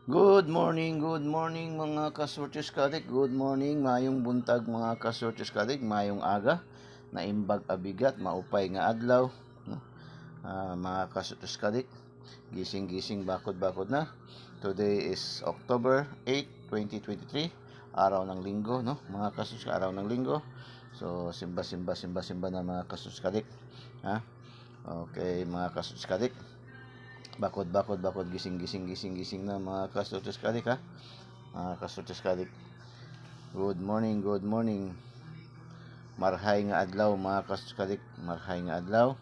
Good morning mga kasortes kadik. Good morning, mayong buntag mga kasortes kadik, mayong aga, naimbag abigat, maupay nga adlaw, no? Mga kasortes kadik, gising-gising bakod-bakod na. Today is October 8, 2023, araw ng linggo, no? Mga kasortes, araw ng linggo. So, simba na mga kasortes kadik. Ha? Okay, mga kasortes kadik. Bakod, gising na mga kasortes kadik, ha? Mga kasortes kadik. Good morning. Marhay nga adlaw mga kasortes kadik, marhay nga adlaw.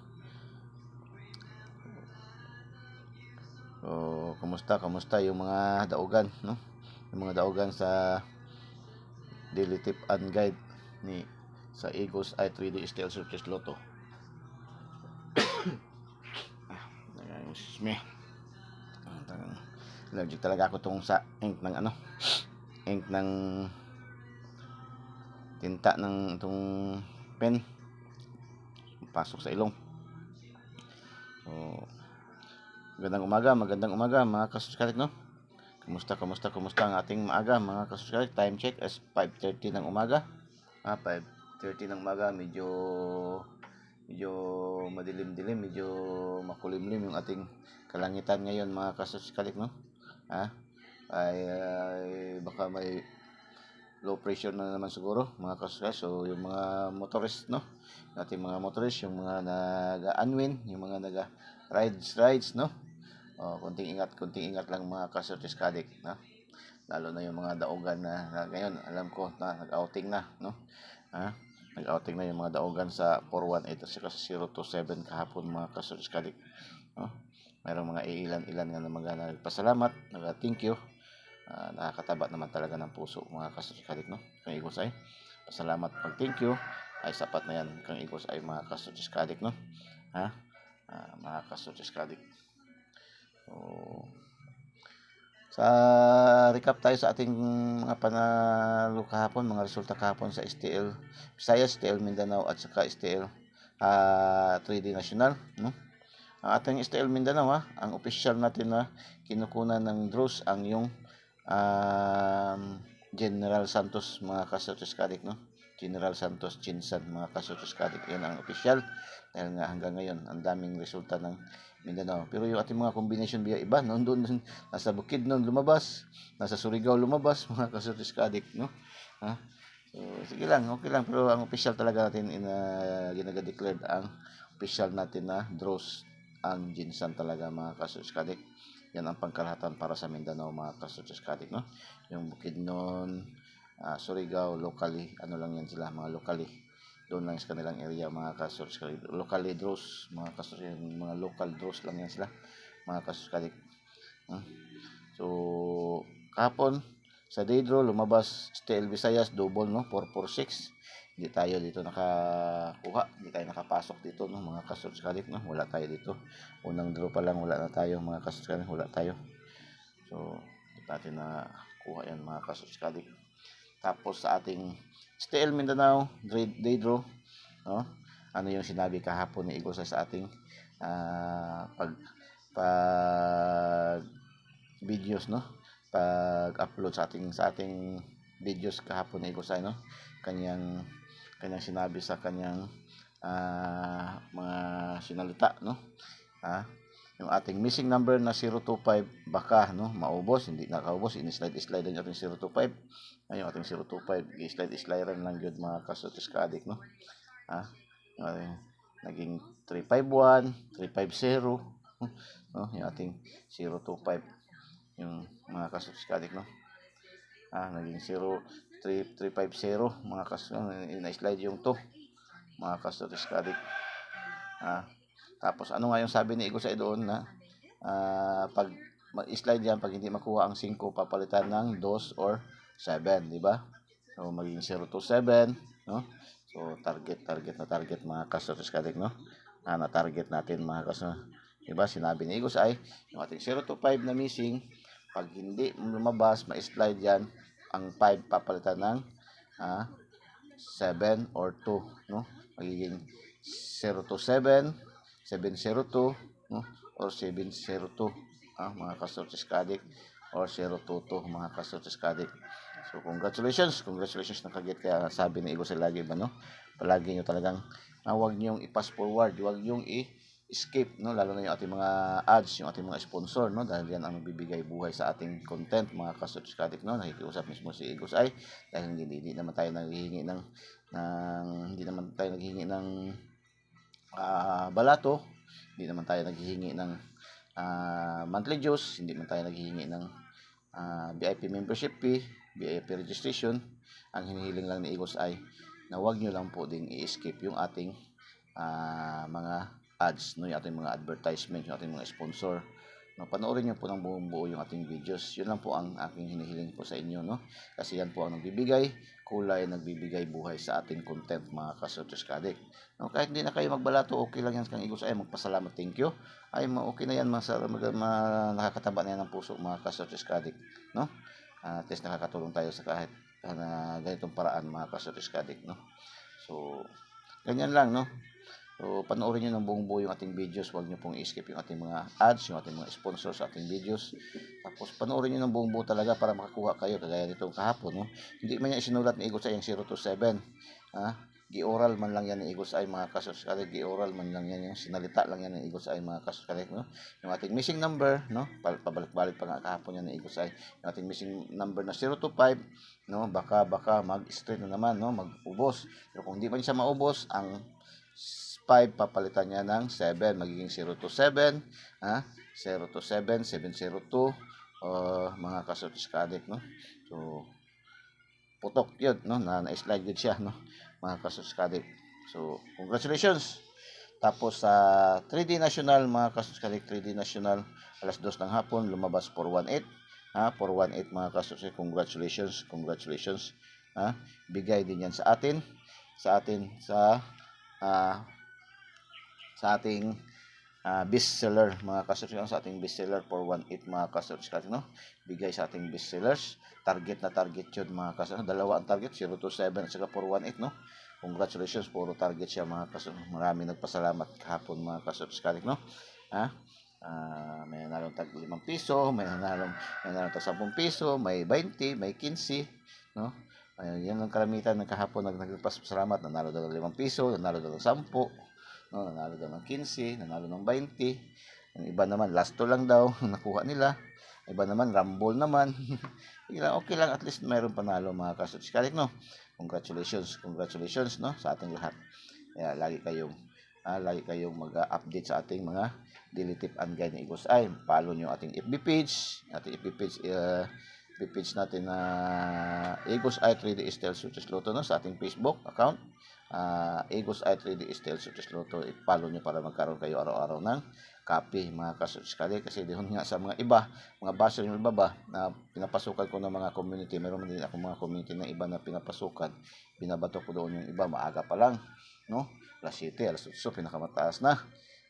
So, kumusta yung mga daugan, no? Yung mga daugan sa daily tip and guide ni sa Eagles Eye 3D Steel Searches Lotto. Excuse me. Allergic talaga ako tong sa ink ng tinta ng itong pen pasok sa ilong. So, magandang umaga mga kasuskarik, no? Kumusta ang ating maaga mga kasuskarik? Time check is 5:30 ng umaga. 5:30 ng umaga, medyo madilim-dilim, medyo makulimlim yung ating kalangitan ngayon mga kasuskarik, no? Ay baka may low pressure na naman siguro mga kasuskarik. So yung mga motorist, no? Ating mga motorist, yung mga nag-unwind, yung mga nag-rides, no? Konting ingat lang mga kasortes kadik, no? Lalo na yung mga daugan na ngayon, alam ko na nag-outing na, no? Nag-outing na yung mga daugan sa 418 at saka sa 027 kahapon mga kasortes kadik, no? Mayroong mga ilan nga na mga nagpasalamat, nag-thank you. Nakakataba naman talaga ng puso mga kasortes kadik, no? Kang Igos ay pasalamat, pag thank you ay sapat na yan kang Igos ay mga kasortes kadik, no? Mga kasortes kadik. So, sa recap tayo sa ating mga panalo kahapon, mga resulta kahapon sa STL Visayas, STL Mindanao at saka STL 3D National, no? Ang ating STL Mindanao, ang official natin na kinukunan ng draws ang yung General Santos mga kasortes kadik, no? General Santos Chinsan mga kasortes kadik, yan ang official. Dahil nga hanggang ngayon ang daming resulta ng Mindanao. Pero yung ating mga combination biya iba, no? Doon nasa Bukidnon lumabas, nasa Surigao lumabas mga kasortes kadik, no? So sige lang, okay lang, pero ang official talaga natin ginaga-declared ang official natin na draws ang Jinsan talaga mga kasortes kadik. Yan ang pangkalahatan para sa Mindanao mga kasortes kadik, no? Yung Bukidnon, Surigao, locally, ano lang yan sila, mga locally. Doon lang sa kanilang area mga kasortes kadik. Locally draws, mga kasortes, mga local draws lang yan sila, mga kasortes kadik. So, kahapon, sa day draw, lumabas STL Visayas, double, no? 446. Hindi tayo dito nakakuha, hindi tayo nakapasok dito, no? Mga kasortes kadik, no? Wala tayo dito. Unang draw pa lang, wala na tayo, mga kasortes kadik, wala tayo. So, hindi natin nakuha yan, mga kasortes kadik. Tapos sa ating STL Mindanao day draw, no? Ano yung sinabi kahapon ni Igos sa ating pag videos, no? Pag-upload sa ating videos kahapon ni Igos, no? Kanyang sinabi sa kanyang mga sinalita, no? Yung ating missing number na 025 baka, no, maubos, hindi nakaubos, ini-slide din yung ating 025. Yung ating 025 i-slide lang yun mga kasortes kadik, no? Yung ating naging 351, 350, no? Yung ating 025 yung mga kasortes kadik, no? Naging 0350 mga kasortes, ina-slide yung to mga kasortes kadik. Tapos ano nga yung sabi ni Igos ay doon na pag mag-slide yan, pag hindi makuha ang 5, papalitan ng 2 or 7, di ba? So maging 027, no? So target mga kasortes kadik, no? Na-target natin mga kasortes. Di ba? Sinabi ni Igos ay yung ating 025 na missing, pag hindi lumabas, ma-slide yan, ang 5 papalitan ng 7 or 2, no? Magiging 027, 702, no? Or 702, mga kasortes kadik. or 022 mga ka-Sources Addict. So congratulations nakagit. Kaya sabi ni Eagles ay lagi ba, no? Palagi nyo talagang huwag niyong i-pass forward, huwag niyong escape, no, lalo na yung ating mga ads, yung ating mga sponsor, no, dahil yan ang nagbibigay buhay sa ating content mga ka-Sources Addict, no. Nakikiusap mismo si Eagles ay dahil hindi naman tayo naghihingi ng balato, hindi naman tayo naghihingi ng monthly dues, hindi naman tayo naghihingi ng VIP membership fee, VIP registration. Ang hinihiling lang ni Eagles ay na huwag nyo lang po ding i-escape yung ating mga ads, no, yung ating mga advertisement, yung ating mga sponsor. No, panoorin niyo po ng buong buo yung ating videos. Yun lang po ang aking hinihiling po sa inyo, no? Kasi yan po ang nagbibigay kulay, nagbibigay buhay sa ating content mga ka-Sources Addict. No, kahit hindi na kayo magbalato, okay lang yan kang Eagles ay magpasalamat, thank you. Ay okay na yan, nakakataba na yan ng puso mga ka-Sources Addict, no? At least nakakatulong tayo sa kahit ganitong paraan mga ka-Sources Addict, no? So ganyan lang, no? So, panoorin nyo ng buong buo yung ating videos. Huwag nyo pong i-skip yung ating mga ads, yung ating mga sponsors sa ating videos. Tapos, panoorin nyo ng buong buo talaga para makakuha kayo. Kagaya nitong kahapon, no? Hindi man yan isinulat ni Eagles ay yung 027. Gi-oral man lang yan ni Eagles ay mga ka-Sources Addict. Gi-oral man lang yan. Yung sinalita lang yan ni Eagles ay mga ka-Sources Addict, no? Yung ating missing number, no? Pabalik-balik pa nga kahapon yan ni Eagles ay. Yung ating missing number na 025, no? Baka mag-straight na naman, no? Mag-ubos. Pero kung hindi man siya maubos, ang 5 papalitan niya ng 7, magiging 027, 027, 702, mga ka-Sources Addict, no? So putok yun, no, na-slide yun siya, no, mga ka-Sources Addict. So congratulations. Tapos sa 3D National mga ka-Sources Addict, 3D National alas 2 ng hapon lumabas 418, 418 mga ka-Sources. Congratulations, bigay din yan sa atin sa ating bestseller mga ka-Sources, sa ating bestseller 418 mga ka-Sources, no? Bigay sa ating bestsellers. Target yun mga ka-Sources. Dalawa ang target, 027 at saka 418, no? Congratulations, puro target siya mga ka-Sources. Marami nagpasalamat kahapon mga ka-Sources, no? May nanalong tag 5 piso, may nanalong tag 10 piso, may 20, may 15, no? Yan ang karamitan ng kahapon nagpasalamat. Nanalo daw ng 5 piso, nanalo daw ng 10, no, nanalo daw ng 15, nanalo ng 20. Yung iba naman last 2 lang daw nakuha nila. Iba naman rumble naman. Okay lang, at least mayroon panalo mga ka-Sources, no? Congratulations, no, sa ating lahat. Kaya lagi kayong mag-update sa ating mga daily tip and guide ni Eagles ay. Follow nyo ating FB page, natin na Eagles Eye 3D Style Sources Lotto, no, sa ating Facebook account. Eagles Eye 3D Style Sources Lotto, i-follow nyo para magkaroon kayo araw-araw ng copy mga ka-Sources. Kasi dihon nga sa mga iba, mga basher yung iba ba na pinapasukan ko ng mga community, meron din ako mga community na iba na pinapasukan, binabato ko doon yung iba maaga pa lang, no, alas 7, alas 8, pinakamataas na,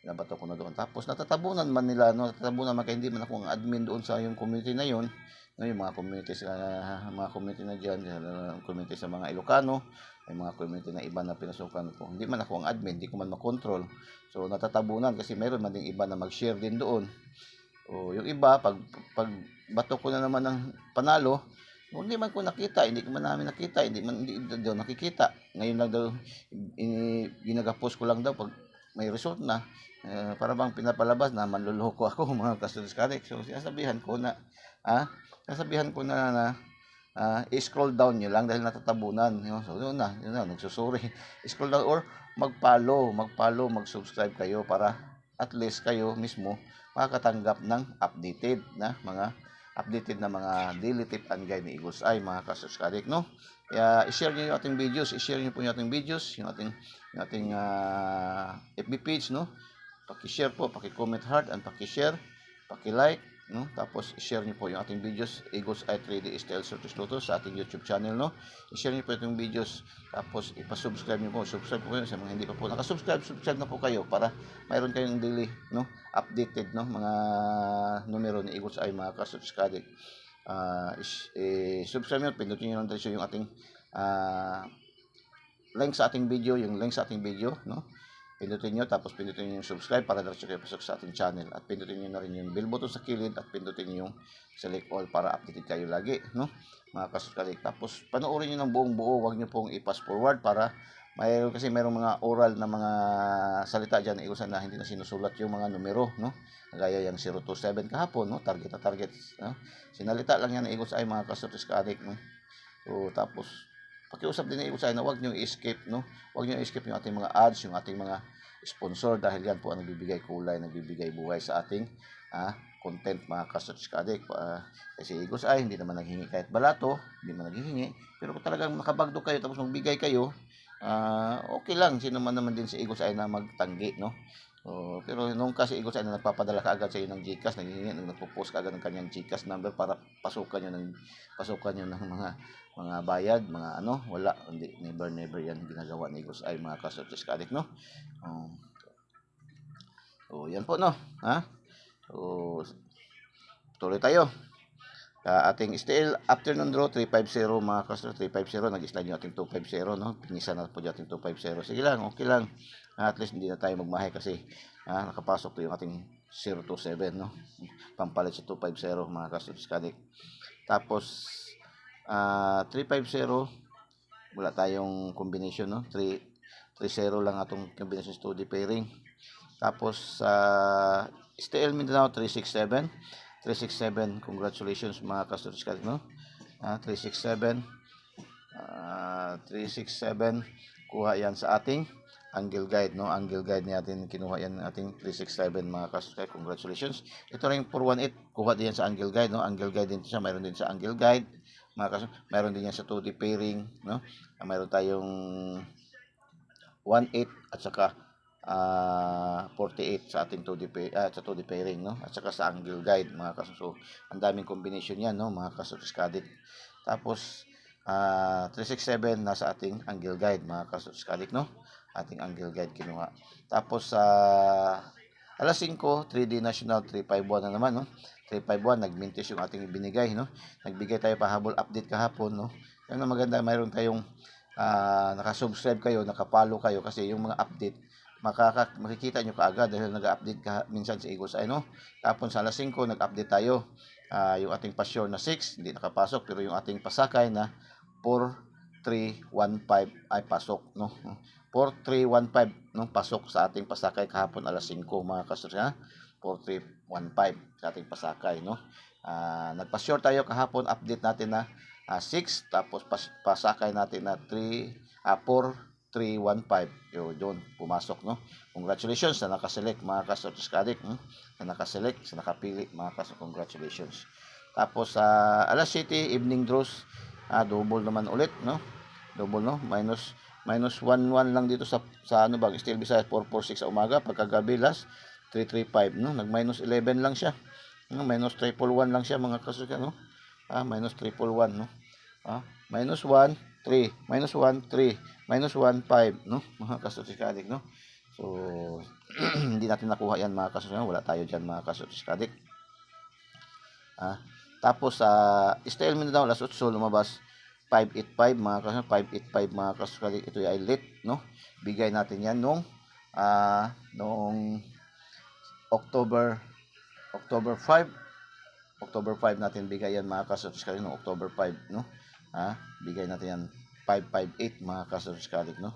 binabato ko na doon. Tapos natatabunan man nila, no, kaya hindi man ako ang admin doon sa yung community na yun, no, yung mga community na dyan, community sa mga Ilocano, may mga community na iba na pinasukan ko. Hindi man ako ang admin, hindi ko man makontrol. So natatabunan kasi mayroon man ding iba na mag-share din doon. O yung iba pag bato ko na naman ng panalo, hindi man ko nakita, hindi ko man namin nakita, hindi daw nakikita. Ngayon lang daw ginagapost ko lang daw pag may result na. Para bang pinapalabas na manluloko ako mga ka-Sources. So sasabihan ko na i-scroll down nyo lang dahil natatabunan. So yun na, nagsusuri. Scroll down or mag-follow, mag-subscribe kayo para at least kayo mismo makakatanggap ng updated na mga daily tip and guide ni Eagles Eye mga ka-Sources Addict, no? Kaya i-share niyo yung ating videos, yung ating FB page, no? Paki-share po, paki-comment heart and paki-share, paki-like, no? Tapos i-share niyo po yung ating videos, Eagles Eye 3D Style Sources Lotto sa ating YouTube channel, no? I-share niyo po itong videos, tapos ipa-subscribe niyo po. Subscribe po kayo sa mga hindi pa po naka-subscribe, subscribe na po kayo para mayroon kayong daily, no, updated, no, mga numero ni Eagles Eye mga ka-Sources Addict. Subscribe niyo, pindutin niyo lang dito yung ating link sa ating video, no? pindutin nyo, tapos pindutin nyo yung subscribe para diretso kayo pasok sa ating channel. At pindutin nyo na rin yung bell button sa kilid at pindutin nyo yung select all para updated kayo lagi, no? Mga kasuskalik. Tapos panoorin nyo ng buong buo, huwag nyo pong i-pass forward para kasi mayroong mga oral na mga salita dyan na iusan na hindi na sinusulat yung mga numero, no? Gaya yung 027 kahapon, no? Target na target, no? Sinalita lang yan na igos ay mga kasuskalik, no? So, tapos pakiusap din na igos ay na huwag nyo i-escape, no? Huwag nyo i-escape yung ating mga ads, yung ating mga sponsor dahil yan po ang nagbibigay kulay, nagbibigay buhay sa ating content mga kasuskalik. Kasi igos ay hindi naman naghingi kahit balato, hindi naman naghihingi. Pero kung talagang makabagdo kayo tapos magbigay kayo, okay lang, sino man naman din si Igos ay na magtanggi, no? Pero nung kasi Igos ay na nagpapadala ka agad sa iyo ng GCash, nagpo-post ka agad ng kanyang GCash number para pasukan niyo ng mga bayad, mga ano, wala, hindi, never yan ginagawa ni Igos ay mga kasuskalik, no? Yan po, no? Tuloy tayo. Ating still afternoon draw 350 mga kastro, 350 nag-slide yung ating 250, no? Pinisa na po yung ating 250. Sige lang, okay lang. At least hindi na tayo magmahay kasi nakapasok to yung ating 027, no? Pampalit sa 250 mga kastro disconnect. Tapos 350 wala tayong combination, no? 330 lang atong combination study pairing. Tapos STL Mindanao 367, congratulations mga kasuskalik, no? 367 kuha yan sa ating angle guide, no? Angle guide natin kinuha yan ating 367 mga kasuskalik, congratulations. Ito rin 418 kuha din yan sa angle guide, no? Angle guide din siya, mayroon din sa angle guide mga kasuskalik, mayroon din yan sa 2D pairing, no? Mayroon tayong 18 at saka 48 sa ating 2D pairing, no? At saka sa angle guide mga kaso. So, ang daming combination yan, no? Mga kasuskalik. Tapos 367 nasa ating angle guide mga kasuskalik, no? Ating angle guide kinuha. Tapos alas 5 3D National 351 na naman, no? 351 nagmintis yung ating ibinigay, no? Nagbigay tayo pahabol update kahapon, no? Yan ang maganda, mayroon tayong naka-subscribe kayo, naka-follow kayo kasi yung mga update makikita nyo kaagad dahil nag-update ka minsan sa Igos ay, no? Tapos sa alas 5 nag-update tayo, yung ating pasyor na 6 hindi nakapasok pero yung ating pasakay na 4315 ay pasok, no? 4315 no, pasok sa ating pasakay kahapon alas 5 mga kasya, 4315 sa ating pasakay, no? Nagpasyor tayo kahapon, update natin na 6 tapos pasakay natin na 4315 yun pumasok, no? Congratulations sa nakaselect mga kasuskalik, sa nakaselect, sa nakapili mga congratulations. Tapos alas 7 evening draws, double naman ulit, no? Double, no? Minus 11 lang dito sa ano ba, Steel Visayas 446 sa umaga, pagkagabi last 335, no? Nag minus 11 lang siya, no? Minus 111 lang siya mga kasuskalik, no? Minus 111, no? Minus 1 3, minus 1 3, minus 1 5, no? Mga kasuskalik, no? So hindi natin nakuha yan mga kasuskalik, wala tayo dyan mga kasuskalik. Tapos STL Mindanao alas 8 lumabas 585 mga kasuskalik, 585 mga kasuskalik. Ito ay late, no? Bigay natin yan noong October 5 natin bigay yan mga kasuskalik, no? October 5, no? Bigay natin yan 558 mga kasuskalik, no?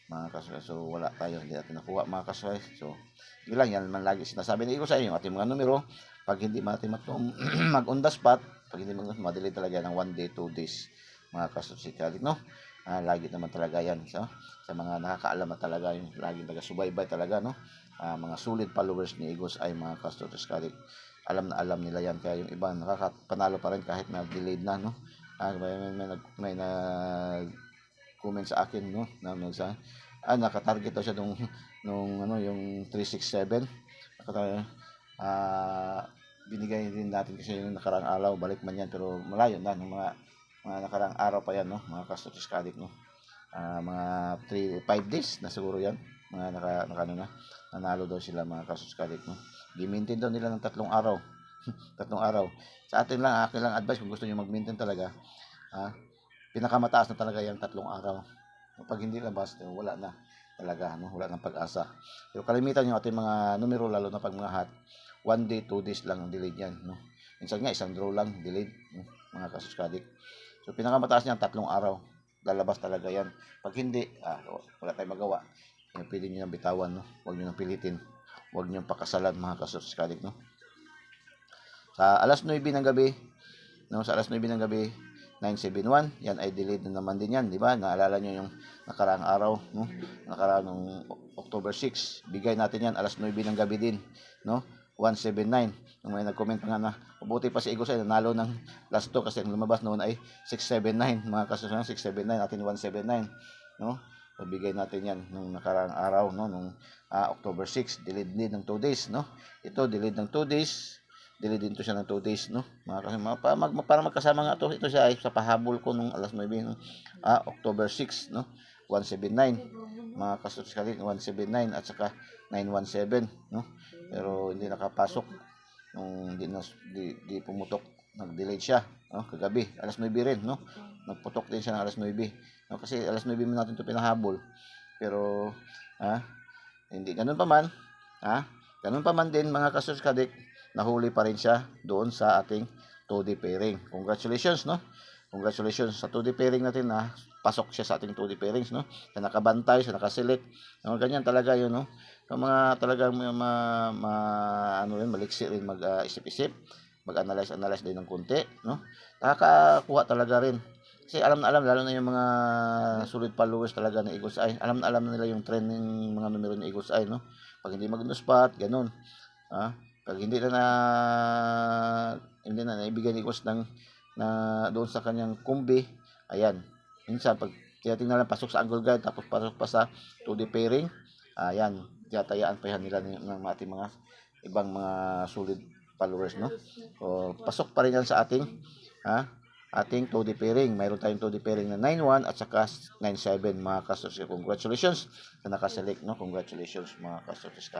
Mga kasuskalik. So wala tayo, hindi natin nakuha mga kasuskalik. So yun lang, yan man lagi sinasabi na ko sa inyo, ating mga numero pag hindi natin mag on the spot, pag hindi madali talaga ng 1 day 2 days mga kasuskalik, no? Lagi naman talaga yan sa mga nakakaalam na talaga, yung laging taga-subaybay talaga, no? Mga solid followers ni Igos ay mga kasuskalik, alam na alam nila yan, kaya yung iba nakakapanalo pa rin kahit na delayed na, no? May nag-comment sa akin, no, na naka-target daw siya nung yung 367. Binigay din natin kasi yung nakaraang araw, balik man yan pero malayo na ng mga nakaraang araw pa yan, no, mga kasuskalik, no. Mga 5 days na siguro yan, mga nanalo daw sila mga kasuskalik, no. Gi-maintain daw nila ng 3 araw. 3 araw. Sa atin lang, akin lang advice kung gusto niyo mag-maintain talaga, pinakamataas na talaga yung 3 araw. Kapag hindi labas, wala na. talaga, no? Wala nang pag-asa. Pero kalimitan yung ating mga numero, lalo na pag mga hot, 1 day, 2 days lang ang delayed yan, no? Minsan nga, isang draw lang, delayed, no? Mga kasuskadik. So, pinakamataas niyan, 3 araw. Lalabas talaga yan. Pag hindi, wala tayong magawa. Pwede nyo nang bitawan, no? Huwag nyo nang pilitin. Huwag nyo pakasalan, mga kasuskadik, no? Sa alas 9 ng gabi, no? Sa alas 9 ng gabi, 971, yan ay delayed na naman din yan, di ba? Naalala nyo yung nakaraang araw, no? Nakaraang nung October 6, bigay natin yan alas 9 ng gabi din, no? 179. Nung may nag-comment pa nga na, mabuti pa si Eagles ay nanalo ng last 2 kasi ang lumabas noon ay 679, mga kasusunod 679, natin 179, no? So, bigay natin yan nung nakaraang araw, no? Nung October 6, delayed din ng 2 days, no? Ito, delayed ng 2 days, delayed din to siya ng 2 days, no? Para magkasama nga to, ito siya ay sa pahabol ko nung alas 9 ng October 6, no? 179, mga kasusunod 179 at saka 917, no? Pero hindi nakapasok nung di pumutok, nag-delay siya, no? Kagabi alas 9 rin, no? Nagputok din siya ng alas 9, no? Kasi alas 9 natin to pinahabol, pero hindi ganun pa man, ganun pa man din, mga kasuskadik, nahuli pa rin siya doon sa ating 2D pairing. Congratulations, no? Congratulations sa 2D pairing natin na pasok siya sa ating 2D pairings, no? Sa nakabantay, sa nakaselect, no? Ganyan talaga yun, no? Yung mga talagang ano rin, maliksi rin mag-isip-isip, mag-analyze din ng konti, no? Nakakakuha talaga rin. Kasi alam na alam, lalo na yung mga solid followers talaga ng Eagles Eye, alam na nila yung trend ng mga numero ng Eagles Eye, no? Pag hindi mag-spot, ganun. Pag hindi na naibigay ni Eagles na doon sa kanyang kumbi, ayan. Minsan, pag tinatingnan lang, pasok sa angle guide, tapos pasok pa sa 2D pairing, ayan, tiyatayaan pa yan nila ng ating mga ibang mga solid followers, no? So, pasok pa rin yan sa ating 2D pairing. Mayroon tayong 2D pairing na 9-1 at saka 9-7, mga customers. Congratulations sa nakaselect, no? Congratulations, mga customers.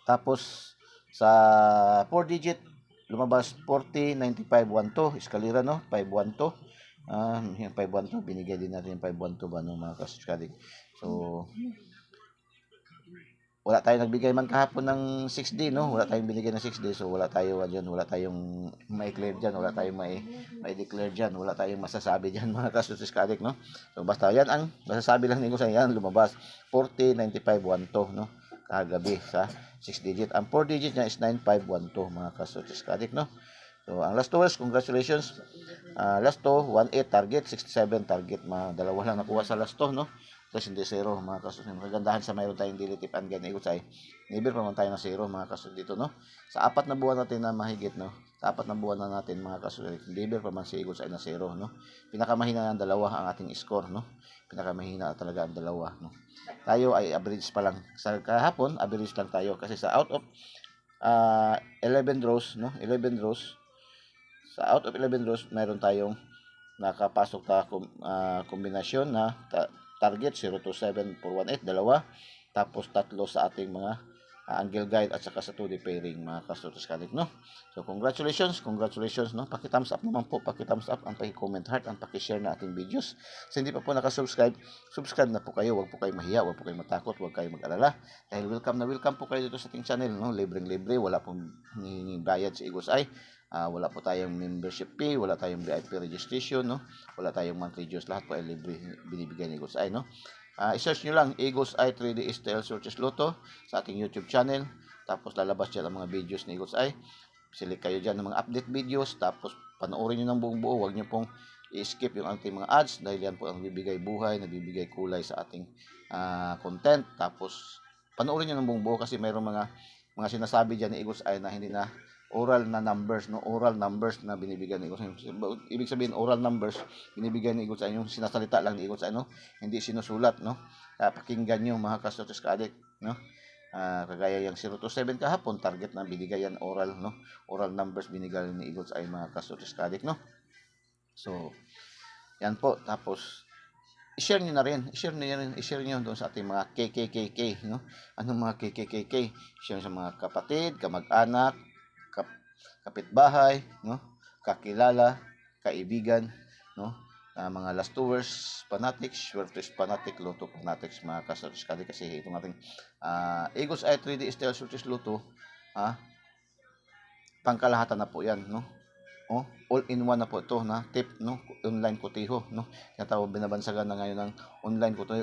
Tapos sa 4 digit lumabas 40 95 12 eskalera, no? 512, yung 512 binigay din natin yung 512 ba, no, mga kasuskadik. So wala tayong nagbigay man kahapon ng 6D, no? Wala tayong binigay ng 6D, so wala tayo diyan, wala tayong mai-clear diyan, wala tayong mai-declare diyan, wala tayong masasabi diyan, mga kasuskadik, no? So basta yan ang masasabi lang ninyo sa yan, lumabas 40 95 12, no? Kagabi sa 6 digit. Ang 4 digit niya is 9512, mga kasuskadik, no? So ang last 2 is congratulations. Last 2 18 target, 67 target, dalawa lang nakuha sa last 2, no? Tapos hindi 0, mga kasusunod. Kagandahan sa mayroon tayong daily tip and gain Eagles never pa man tayo na 0, mga kasusunod dito, no? Sa 4 na buwan natin na mahigit, no? Sa 4 na buwan na natin, mga kasusunod, never pa man si Eagles na 0, no? Pinakamahina ng dalawa ang ating score, no? Pinakamahina talaga ang dalawa, no? Tayo ay average pa lang. Sa kahapon, average lang tayo kasi sa out of 11 draws, no? 11 draws. Sa out of 11 draws, mayroon tayong nakapasok na kombinasyon na target 027 418, dalawa, tapos tatlo sa ating mga angle guide at saka sa 2D pairing, mga kasuskadik, no? So congratulations, no? Paki-thumbs up naman po, paki-thumbs up, ang paki-comment heart, ang paki-share na ating videos. Sa hindi pa po nakasubscribe, subscribe na po kayo, wag po kayong mahiya, wag po kayong matakot, wag kayong mag-alala. Dahil welcome po kayo dito sa ating channel, no? Libreng-libre, wala pong hinging bayad sa Eagles Eye. Wala po tayong membership fee, wala tayong VIP registration, no? Wala tayong monthly dues, lahat po ay libre binibigay ni Eagles Eye, no? I-search nyo lang Eagles Eye 3D STL Searches Lotto sa ating YouTube channel. Tapos lalabas dyan ang mga videos ni Eagles Eye. Select kayo dyan ng mga update videos. Tapos panoorin nyo ng buong buo. Huwag nyo pong i-skip yung ating mga ads. Dahil yan po ang nagbibigay buhay, nagbibigay kulay sa ating content. Tapos panoorin nyo ng buong buo kasi mayroong mga sinasabi dyan ni Eagles Eye na hindi na oral na numbers, no? Oral numbers na binibigyan ni Eagles Eye. Ibig sabihin, oral numbers binibigyan ni Eagles Eye, yung sinasalita lang ni Eagles Eye, no? Hindi sinusulat, no? Pakinggan nyo, mga kasuskadik, no? Kagaya yung 027 kahapon, target na binigay yan, oral, no? Oral numbers binigay ni Eagles Eye, mga kasuskadik, no? So yan po. Tapos i-share nyo na rin, i-share nyo doon sa ating mga KKKK, no? Anong mga KKKK? Share sa mga kapatid, kamag-anak, kapitbahay, no? Kakilala, kaibigan, no? mga last tours fanatics, Swertres fanatic, Lotto fanatics mga ka-Sortis Kadik, kasi itong ating Eagles Eye 3D Style Sortis Lotto, pangkalahatan na po yan, no? All-in-one na po ito na tip, no? Online kotiho, no? Tinatawag, binabansagan na ngayon ng online kotiho.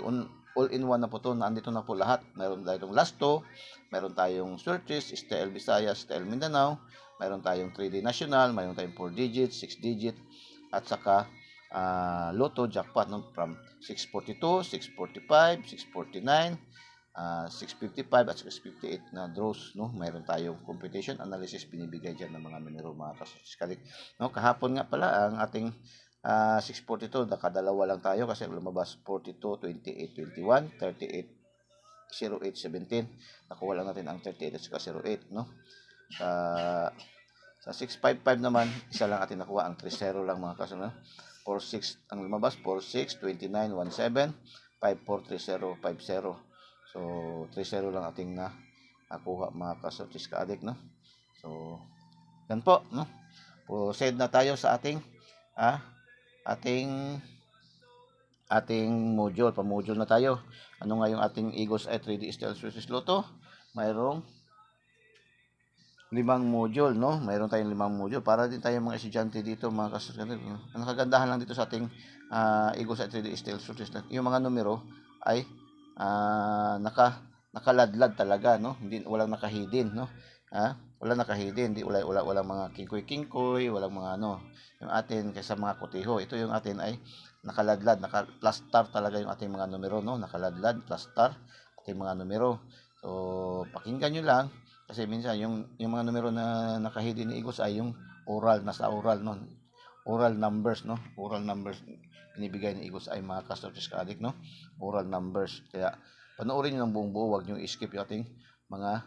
All-in-one na po ito, nandito na po lahat. Meron tayong Lasto, meron tayong Swertres, STL Visayas, STL Mindanao, meron tayong 3D National, meron tayong 4 digits, 6 digit, at saka Lotto jackpot, no? From 642, 645, 649, 655 at 658 na draws, no? Mayroon tayong competition analysis binibigay diyan ng mga numero, mga kasuskalik, no? Kahapon nga pala ang ating 642, nakadalawa lang tayo kasi lumabas 42, 28, 21, 38, 08, 17. Nakuha lang natin ang 38 at saka 08, no? Sa 655 naman, isa lang atin nakuha, ang 30 lang, mga kasuskalik. 46 ang lumabas, 46, 29, 17, 54, 30, 50. So, 3-0 lang ating nakuha, mga ka-Sortis Ka-Addict, no? So, yan po, no? Proceed na tayo sa ating module. Pa-module na tayo. Ano nga yung ating Eagles Eye 3D Style Sortis Lotto? Mayroong 5 module, no? Mayroon tayong 5 module para din tayo mga estudyante dito, mga ka-Sortis Ka-Addict. Ang kagandahan lang dito sa ating Eagles Eye 3D Style Sortis, yung mga numero ay nakaladlad talaga, no? Hindi, walang nakahidden, no? Walang nakahidden, walang mga kingkoy, walang mga yung atin kaysa mga kotiho. Ito yung atin ay nakaladlad, naka-plaster talaga yung ating mga numero, no? Nakaladlad, plaster ating mga numero. So, pakinggan nyo lang kasi minsan yung mga numero na nakahidden ni Eagles ay yung nasa oral, no? Oral numbers, no? Oral numbers binibigay ni Eagles ay, mga ka-Sortis Ka-Addict, no? Oral numbers. Kaya panoorin niyo ng buong buo, wag niyo i-skip yung ating mga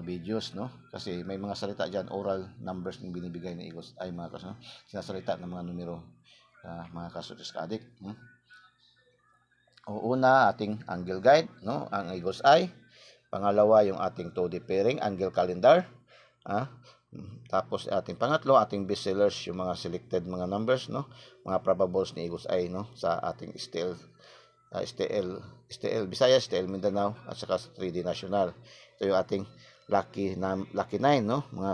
videos, no? Kasi may mga salita diyan, oral numbers yung binibigay ni Eagles ay, mga ka-Sortis, sinasalita ng mga numero, mga ka-Sortis Ka-Addict. Una, ating angle guide, no? Ang Eagles Eye. Pangalawa, yung ating 2D pairing angle calendar. Tapos ating pangatlo, ating best sellers, yung mga selected mga numbers, no? Mga probables ni Eagles Eye, no? Sa ating STL Visayas, STL Mindanao, at saka 3D National. Ito yung ating lucky 9, no? Mga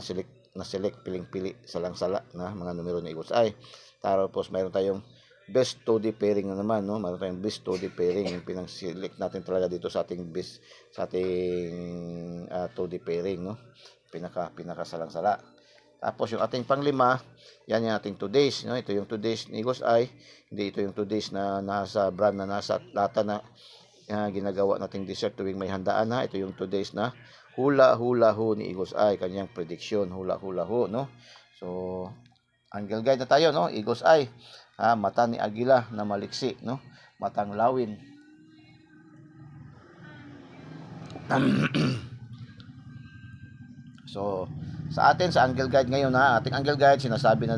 select piling-pili, salang-sala na mga numero ni Eagles Eye. Tapos mayroon tayong best 2D pairing na naman, no? Mayroon tayong best 2D pairing, yung pinang-select natin talaga dito sa ating 2D pairing, no? Pinaka salang-sala. Tapos yung ating panglima, yan yung ating 2 days, no? Ito yung 2 days ni Eagles Eye. Hindi ito yung 2 days na nasa brand, na nasa lata na ginagawa nating dessert tuwing may handaan, na. Ito yung 2 days na hula ho ni Eagles Eye, kanyang prediction, hula ho, no? So, angle guide na tayo, no? Eagles Eye, mata ni Agila na maliksi, no? Matang lawin. So, sa atin sa angle guide ngayon, ating angle guide, sinasabi ni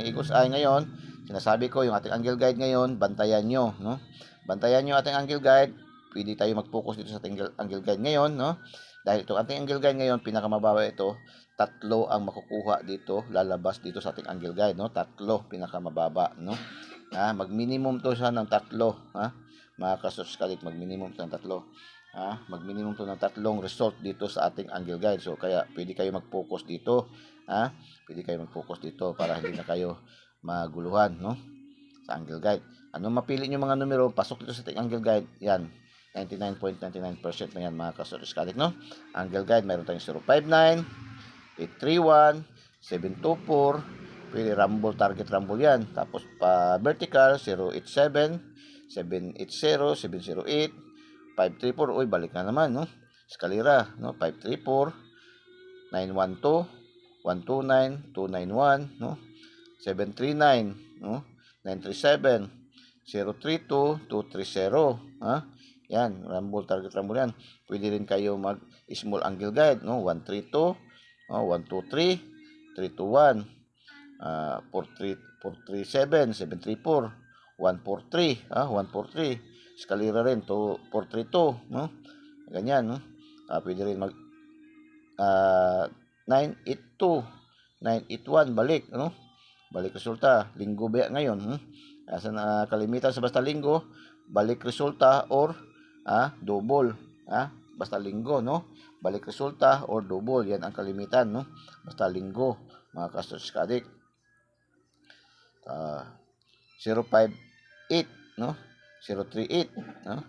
Eagles Eye ngayon, sinasabi ko yung ating angle guide ngayon, bantayan nyo, no? Bantayan nyo ating angle guide. Pwede tayo mag-focus dito sa ating angle guide ngayon, no? Dahil ito ating angle guide ngayon, pinakamababa ito, 3 ang makukuha dito, lalabas dito sa ating angle guide, no? 3 pinakamababa, no? Mag-minimum to siya ng 3, mga ka-Sortis, mag-minimum to ng 3. Mag-minimum to ng 3 result dito sa ating angle guide. So, kaya pwede kayo mag-focus dito. Pwede kayo mag-focus dito para hindi na kayo maguluhan, no? Sa angle guide. Ano mapili nyo mga numero, pasok dito sa ating angle guide. Yan. 99.99% na yan, mga ka-Sortis, no? Angle guide, mayroon tayong 059, 831, 724. Pwede rumble, target rumble yan. Tapos pa vertical, 087, 780, 708, 534, oy, balik na naman, no? Eskalera, no? 534, 912, 129, 291, no? 739, no? 937, 032, 230, Yan, rumble, target rumble yan. Pwede rin kayo mag small angle guide, no? 132, 123, 321, 437, 734, 143, 143. Eskalera rin to 432, no? Ganyan, no? Pwede rin mag 982, 981, balik, no? balik resulta. Linggo ba ngayon? Asa na kalimitan sa basta linggo, balik resulta or double. Basta linggo, no? Balik resulta or double. Yan ang kalimitan, no? Basta linggo, mga ka-Search Ka Addict. 058, no? 038, no?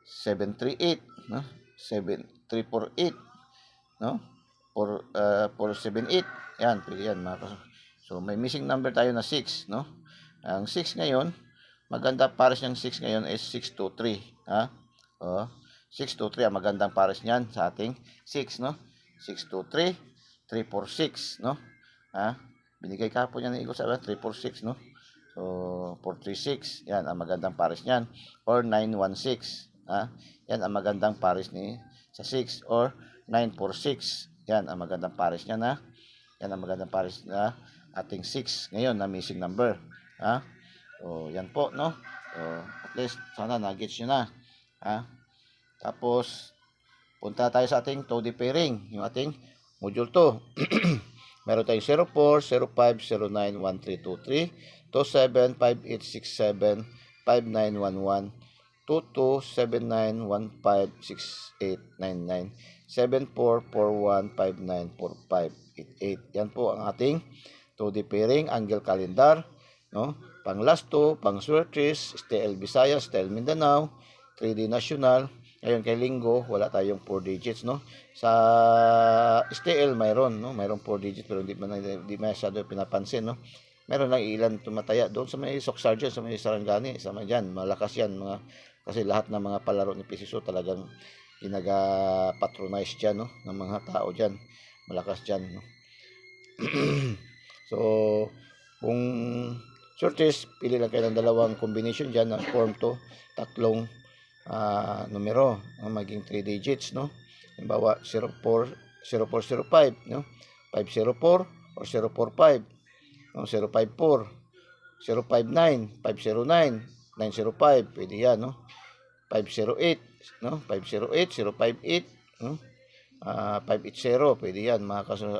738, no? 7348, no? 478. Yan, pwede yan, mga ka-Search. So, may missing number tayo na 6, no? Ang 6 ngayon, maganda pares niyang 6 ngayon is 623, 623 ang magandang pares niyan sa ating 6, no? 623, 346, no? Binigay ka po niya ng Eagle sa 346, no? So, 436, yan ang magandang pares niyan. Or 916, yan ang magandang pares ni sa 6. Or 946, yan ang magandang pares niya na. Yan ang magandang pares na ating 6 ngayon na missing number. So, yan po, no? So, at least, sana na-gets nyo na. Tapos, punta tayo sa ating 2D pairing, yung ating module 2. Meron tayong 04, 05, 09, 1323, 27, 5867, 5911, 22, 79, 15, 6899, 74, 41, 59, 45, 88. Yan po ang ating 2D pairing, angle calendar, no? Pang last 2, pang Swerte, STL Visayas, STL Mindanao, 3D National. Ngayon kay Linggo, wala tayong 4 digits, no? Sa STL mayroon, no? Mayroon 4 digits pero hindi masyado pinapansin, no? Meron lang ilan tumataya doon sa may Soc Sergeant, sa may Sarangani, sa may diyan, malakas yan mga kasi lahat ng mga palaro ni PCSO talagang ginaga-patronize diyan, no? Ng mga tao diyan. Malakas diyan, no? So, kung shortest, pili lang kayo ng dalawang combination diyan na form to, tatlong numero ang maging 3 digits, no? Halimbawa 0405, no? 504 or 045, no? 054, 059, 509, 905, pwede yan, no? 508, no? 508, 058, no? 580, pwede yan, mga kaso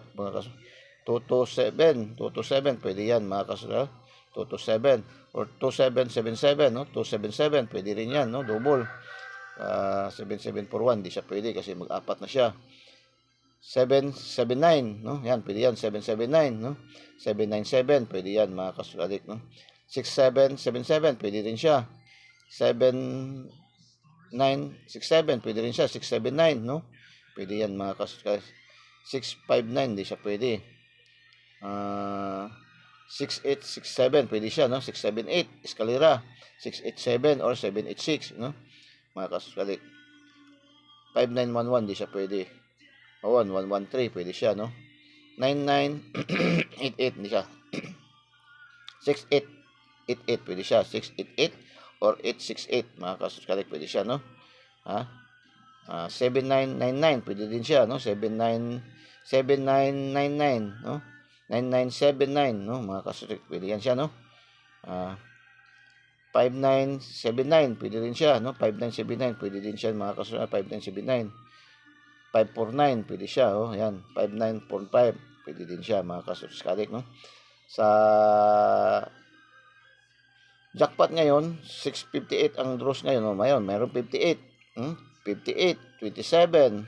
227, pwede yan, mga kaso 227 or 2777, no? 277, pwede rin yan, no? Double. 7741, di siya pwede kasi mag-apat na siya. 779, no? Yan, pwede yan. 779, no? 797, pwede yan, mga kasulik, no? 6777, pwede rin siya. 7967, pwede rin siya. 679, no? Pwede yan, mga kasulik. 659, di siya pwede. 6867, pwede siya, no? 678, eskalera. 687 or 786, no? Mga kasulik. 5911, di siya pwede. 1113, pwede siya, no? 9988, hindi siya. 6888, pwede siya. 688 or 868, mga kasulik, pwede siya, no? 7999, pwede din siya, no? 7999, no? 9979, no? Mga kasulik, pwede yan siya, no? 5979, pwede rin siya, no? 5979, pwede din siya, mga kasulik, 5979. 549, pwede siya, oh, yan. 5945, pwede din siya, mga kasulik, no? Sa jackpot ngayon, 658 ang draws ngayon, oh, mayroon 58, 58, 27,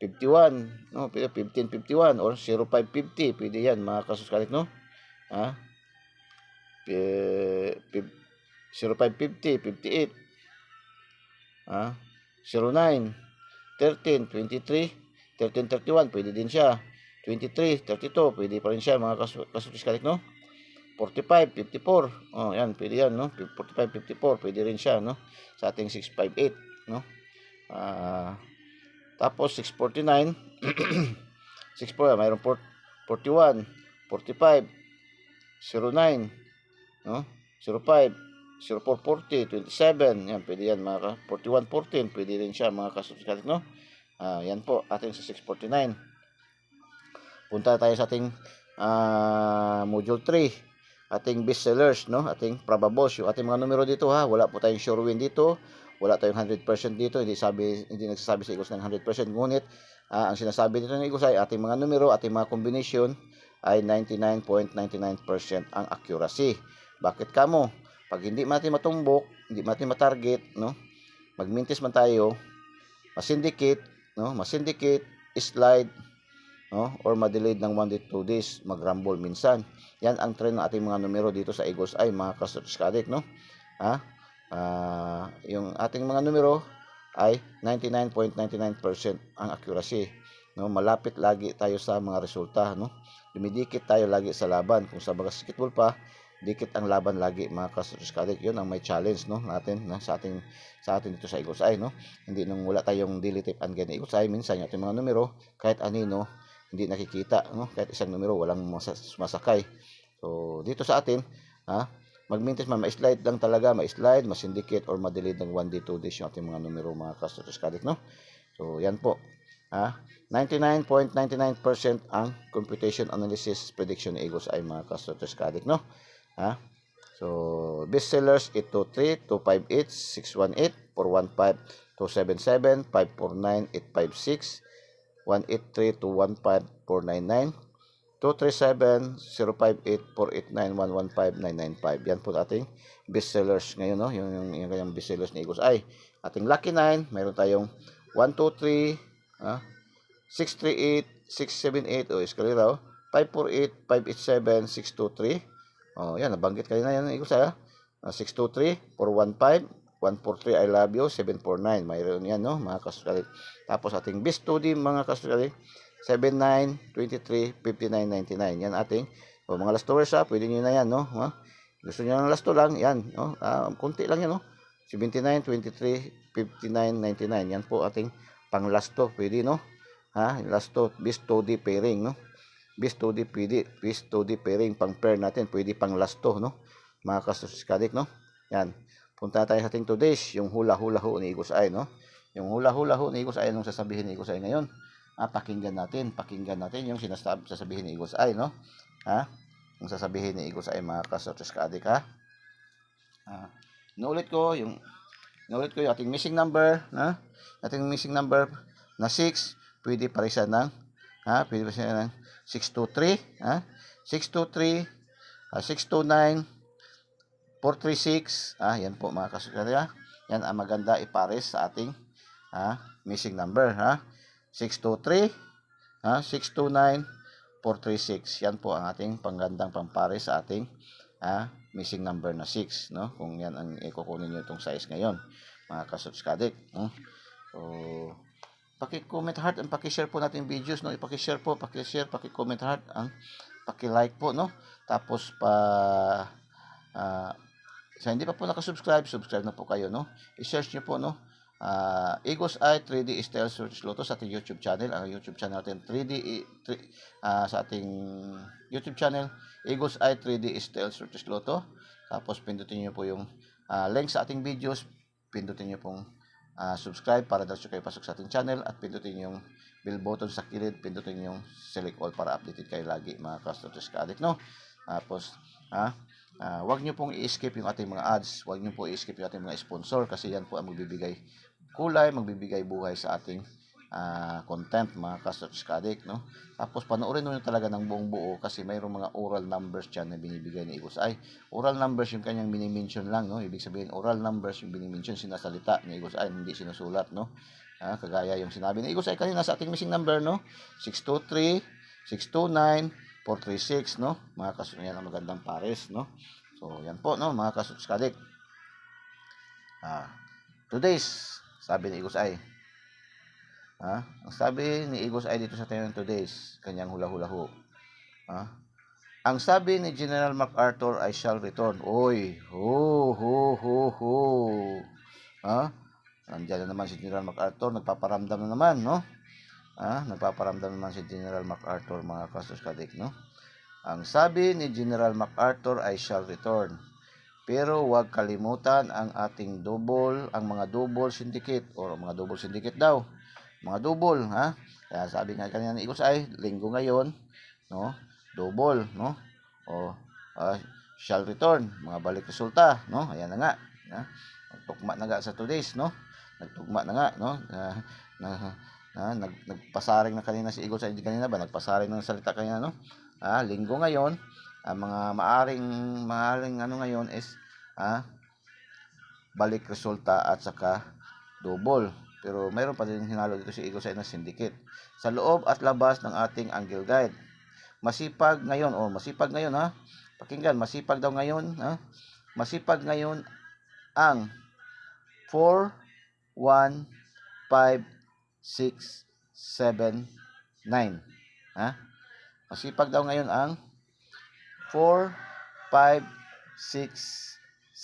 51, no? 1551 or 0550, pwede yan, mga kasulik, no? 0550, 58, 09, 13, 23, 1331, pwede din siya. 23, 32, pwede pa rin siya, mga kasulik, no? 45, 54, oh, yan, pwede yan, no? 45, 54, pwede rin siya, no? Sa ating 658, no? Tapos 649, 64, mayroon 41, 45, 09, no? 05, 0440, 27, yan, pwede yan, mga 4114, pwede rin siya, mga kasulik, no? Yan po, atin sa 649. Punta tayo sa ating module 3, ating best sellers, no? Ating probables, yung ating mga numero dito, ha? Wala po tayong sure win dito, wala tayong 100% dito, hindi nagsasabi sa Eagles ng 100%, ngunit ang sinasabi dito ng Eagles ay ating mga numero, ating mga combination, ay 99.99% ang accuracy. Bakit kamo? Pag hindi natin matumbok, hindi natin matarget, no? Magmintis man tayo, masindicate, no? Masindicate, slide, no? Or ma-delayed ng 1 to 2 days, mag-rumble minsan. Yan ang trend ng ating mga numero dito sa Eagles Eye, mga ka-Strategic Addict, no? Yung ating mga numero ay 99.99% ang accuracy, no? Malapit lagi tayo sa mga resulta, no? Dumidikit tayo lagi sa laban. Kung sa basketball pa, dikit ang laban lagi, mga ka-Strategic Addict. Yun ang may challenge, no, natin, no? sa atin dito sa Eagles Eye, no? Hindi nung wala tayong daily tip and gain Eagles Eye, minsan yung ating mga numero kahit anino hindi nakikita, no? Kahit isang numero walang masakay. So dito sa atin, mag-maintain man, ma-slide lang talaga, ma-slide, ma-syndicate or ma-delete ng 1 day 2 days yung ating mga numero, mga ka-Strategic Addict, no? So yan po, 99.99% ang computation analysis prediction ni Eagles Eye, mga ka-Strategic Addict, no? So best sellers 823, 258, 618, 415, 277, 549, 856, 183, 215, 499, 237, 058, 489, 115, 995. Yan po ating best sellers ngayon, no? Yung kanyang best sellers ni Eagles Eye. Ating lucky 9, mayroon tayong 123, 638, 678, o eskalera, 548, 587, 623. Oh, yan, nabanggit kanina yan, Eagles Eye, 623, 415, 143, I love you, 749. Mayroon yan, no, mga ka-Strategic. Tapos ating best 2D, mga ka-Strategic, 79, 23, 59, 99. Yan ating, mga last hours, pwede nyo na yan, no? Gusto nyo ng last lang, yan, no? Kunti lang yan, no? 79, 23, 59, 99. Yan po ating pang last to, pwede, no? Last to, best 2D pairing, no? Best 2D pwede, best 2D pairing pang pair natin, pwede pang last to, no? Mga ka-Strategic Addict, no? Yan. Punta tayo sa ating today's, yung hula-hula ho ni Eagles Eye, no? Yung hula-hula ho ni Eagles Eye, nung sasabihin ni Eagles Eye ngayon, pakinggan natin yung sasabihin ni Eagles Eye, no? Yung sasabihin ni Eagles Eye, mga ka-Strategic Addict, inuulit ko yung ating missing number, ating missing number na 6, pwede parisan ng, pwede parisan ng 623, 623, 629, 436, yan po, mga ka-Strategic. Yan ang maganda ipares sa ating missing number, 623, 629, 436. Yan po ang ating panggandang pampares sa ating missing number na 6, no? Kung yan ang ikukunin nyo itong size ngayon, mga ka-Strategic Addict, no? So paki-comment heart and paki-share po natin videos, no? Ipaki-share po, paki-share, paki-comment heart, paki-like po, no? Tapos sa hindi pa po nakasubscribe, subscribe na po kayo, no? I-search niyo po, no? Eagles Eye 3D Style Search Lotto sa ating YouTube channel. Ang YouTube channel natin sa ating YouTube channel, Eagles Eye 3D Style Search Lotto. Tapos pindutin niyo po yung link sa ating videos, pindutin niyo pong subscribe para diretso kayo pasok sa ating channel, at pindutin yung bell button sa kilid, pindutin yung select all para updated kayo lagi, mga ka-Strategic Addict, no? Tapos wag nyo pong i-skip yung ating mga ads, wag nyo po i-skip yung ating mga sponsor, kasi yan po ang magbibigay kulay, magbibigay buhay sa ating content, mga ka-Strategic Addict, no? Tapos panoorin nyo talaga ng buong buo, kasi mayroong mga oral numbers dyan na binibigay ni Eagles Eye. Oral numbers yung kanyang mini-mention lang, no? Ibig sabihin oral numbers yung mini-mention, sinasalita ni Eagles Eye, hindi sinusulat, no? Kagaya yung sinabi ni Eagles Eye kanina sa ating missing number, no? 623, 629, 436, no? Mga ka-Strategic, yan ang magandang pares, no? So yan po, no, mga ka-Strategic Addict. Today's, sabi ni Eagles Eye, ang sabi ni Eagles Eye dito sa today's kanyang hula-hula ho, ang sabi ni General MacArthur, I shall return. Oy, nandiyan na naman si General MacArthur, nagpaparamdam na naman, no? Nagpaparamdam naman si General MacArthur, mga ka-Strategic Addict, no? Ang sabi ni General MacArthur, I shall return. Pero huwag kalimutan ang ating ang mga double syndicate, or mga double syndicate daw. Mga double, Kaya sabi nga kanina ni Eagles Eye, linggo ngayon, no? Double, no? Shall return, mga balik resulta, no? Ayan na nga. Nagtugma na nga sa today's, no? Nagtugma na nga, no? Nagpasaring na kanina si Eagles Eye kanina ba? Nagpasaring ng salita kanina, no? linggo ngayon, mga maaring ano ngayon is balik resulta at saka double. Pero mayroon pa din hinalo dito si Eagles Eye na syndicate. Sa loob at labas ng ating angle guide. Masipag ngayon, masipag ngayon Pakinggan, masipag daw ngayon, Masipag ngayon ang 4, 1, 5, 6, 7, 9. Masipag daw ngayon ang 4, 5, 6,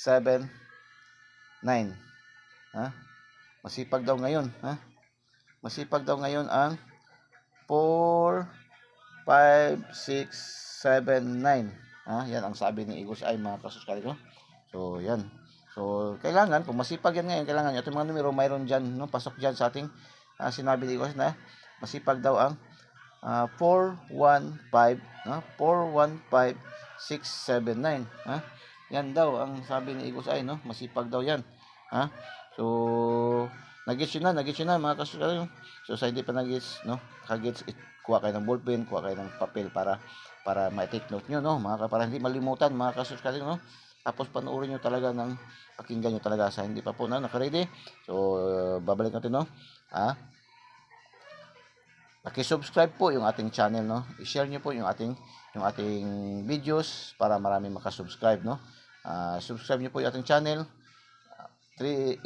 7, 9. Masipag daw ngayon, Masipag daw ngayon ang 4, 5, 6, 7, 9. Yan ang sabi ni Eagles Eye, mga kasuskali ko. So, yan. So, kailangan, kung masipag yan ngayon, kailangan ito mga numero, mayroon dyan, pasok dyan sa ating sinabi ni Eagles na masipag daw ang 4, 1, 5, 4, 1, 5, 6, 7, 9. Yan daw ang sabi ni Eagles Eye, masipag daw yan. So, nag-gets yun na mga kasuskali. So, sa hindi pa nag-gets, kagets, kuha kayo ng ballpen, kuha kayo ng papel para ma-take note nyo, para hindi malimutan, mga kasuskali, Tapos panoorin nyo talaga pakinggan nyo talaga sa hindi pa po naka-ready. So, babalik natin, Paki-subscribe po yung ating channel, I-share nyo po yung ating videos para marami makasubscribe, Subscribe nyo po yung ating channel.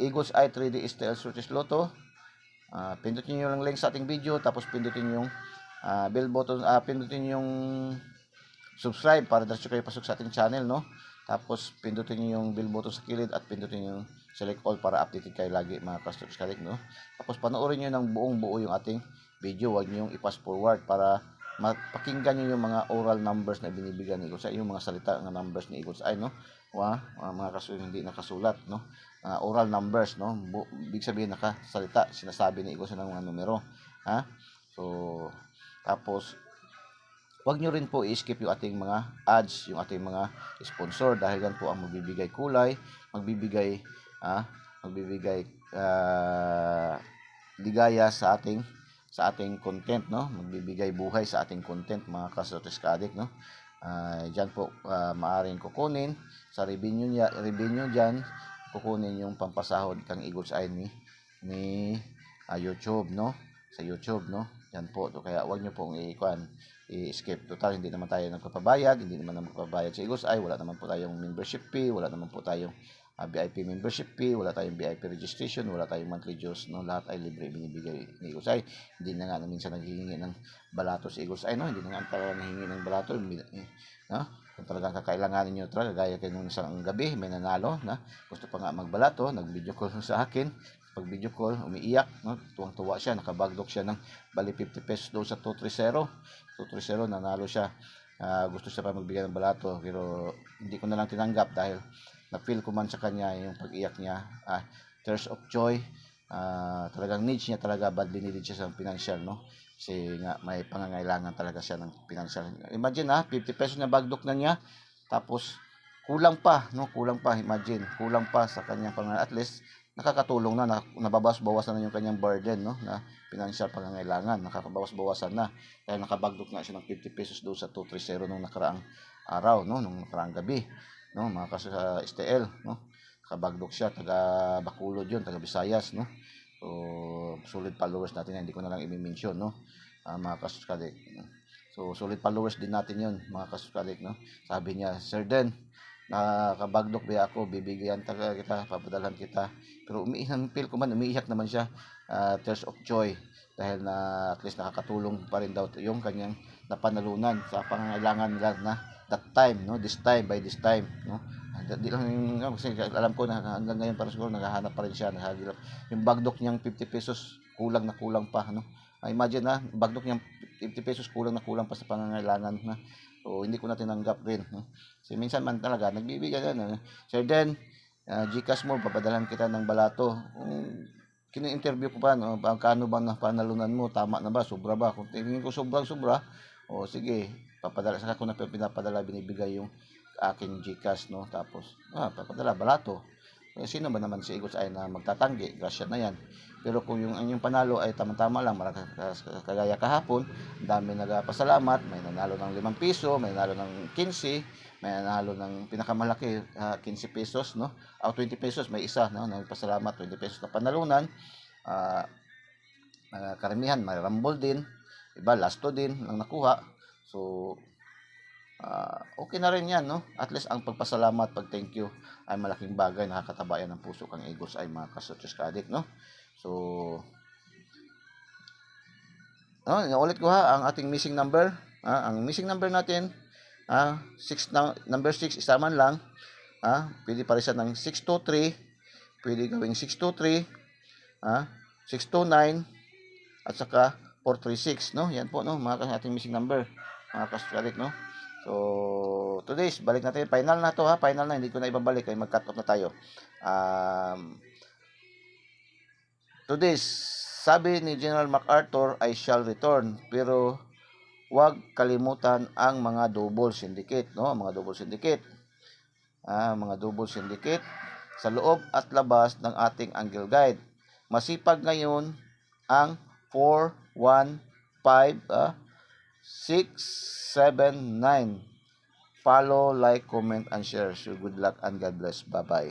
Eagles Eye 3D STL Sortes Lotto. Pindutin nyo yung link sa ating video, tapos pindutin yung bell button, pindutin yung subscribe para diretso kayo pasok sa ating channel, Tapos pindutin niyo yung bell button sa kilid at pindutin yung select all para updated kayo lagi, mga kasuskali, Tapos panoorin niyo ng buong-buo yung ating video, wag niyo yung i-fast forward para mapakinggan niyo yung mga oral numbers na binibigay ni Eagles Eye, yung mga salita ng numbers ni Eagles Eye, mga kasuskali hindi nakasulat, oral numbers, ibig sabihin nakasalita, sinasabi ni Eagles Eye ng mga numero, So, tapos wag nyo rin po i-skip yung ating mga ads, yung ating mga sponsor, dahil yan po ang magbibigay kulay, magbibigay ligaya sa ating content, magbibigay buhay sa ating content, mga kasuskali kadik, Diyan po maaring kukunin sa revenue diyan, kukunin yung pampasahod kang Eagles Eye ni YouTube, sa YouTube, Yan po. Kaya wag niyo pong i-skip. Total, hindi naman tayo nagpapabayad, hindi naman magpapabayad sa Eagles Eye, wala naman po tayong membership fee, wala naman po tayong VIP membership fee, wala tayong VIP registration, wala tayong monthly dues, lahat ay libre binibigay ni Eagles Eye. Hindi na nga minsan naghihingi ng balato sa Eagles Eye, hindi na nga talaga naghihingi ng balato, kung talagang kakailanganin nyo talaga, gaya kayo nung isang gabi, may nanalo na gusto pa nga magbalato, nag-video call sa akin. Pag video call, umiiyak, tuwang-tuwa siya, nakabagdok siya ng bali 50 pesos doon sa 230, nanalo siya. Gusto siya pa magbigay ng balato, pero hindi ko na lang tinanggap dahil na-feel ko man sa kanya yung pag-iyak niya, tears of joy. Talagang needs niya talaga, badly needed siya sa financial, kasi nga may pangangailangan talaga siya ng financial. Imagine 50 pesos na bagdok na niya, tapos kulang pa, imagine, kulang pa sa kanyang pangangailangan. At least nakakatulong na, nababawas-bawasan na yung kanyang burden, na financial pangangailangan, nakakabawas-bawasan na. Kaya nakabagdok na siya ng 50 pesos doon sa 230 nung nakaraang araw, nung nakaraang gabi, mga kaso sa STL, nakabagdok siya, taga Bacolod yun, taga Visayas, So, solid followers natin yan, hindi ko na lang i-mention, mga kasuskalik. So, solid followers din natin yun, mga kasuskalik, Sabi niya, Sir Den, nakabagdok ba ako, bibigyan talaga kita, papadalhan kita. Pero umiiyak naman siya, tears of joy, dahil na at least nakakatulong pa rin daw yung kanyang napanalunan sa pangangailangan nila na that time, this time, Di lang kasi alam ko na hanggang ngayon para siguro naghahanap pa rin siya, naghahirap. Yung bagdok niyang 50 pesos kulang na kulang pa, imagine bagdok niyang 50 pesos kulang na kulang pa sa pangangailangan, So, hindi ko na tinanggap rin. Kasi minsan man talaga, nagbibigay yan. Sir Den, Gcash mo, papadalhan kita ng balato. Kini-interview ko pa, kano ba na panalunan mo? Tama na ba? Sobra ba? Kung tingin ko sobra, sige, papadala. Saka ko na pinapadala, binibigay yung aking Gcash, Tapos, papadala, balato. Sino ba naman si Eagles Eye na magtatanggi? Grasya na yan. Pero kung yung inyong panalo ay tama-tama lang, kagaya kahapon, dami nagpasalamat, may nanalo ng 5 piso, may nanalo ng 15, may nanalo ng pinakamalaki 15 pesos, no? O 20 pesos, may isa, no? Nagpasalamat, 20 pesos na panalunan. Karamihan, may rumble din, iba lasto din ang nakuha. So, okay na rin yan, no? At least ang pagpasalamat, pag thank you, ay malaking bagay, nakakataba yan ng puso kang Eagles ay mga Kasochos Kadik, no? So, naulit ko ha, ang ating missing number, ang missing number natin, number 6, isa man lang, pwede parisan ng 623, pwede gawing 623, 629, at saka 436, no? Yan po, no, mga ating missing number, mga Kasochos, no? So, today's, balik natin, final na to ha, final na, hindi ko na ibabalik, ay mag-cut off na tayo. Today's, sabi ni General MacArthur, I shall return, pero huwag kalimutan ang mga double syndicate, no? Mga double syndicate. Mga double syndicate sa loob at labas ng ating Angle Guide. Masipag ngayon ang 4, 1, 5, 6, 7, 9. Follow, like, comment, and share. So, good luck and God bless. Bye-bye.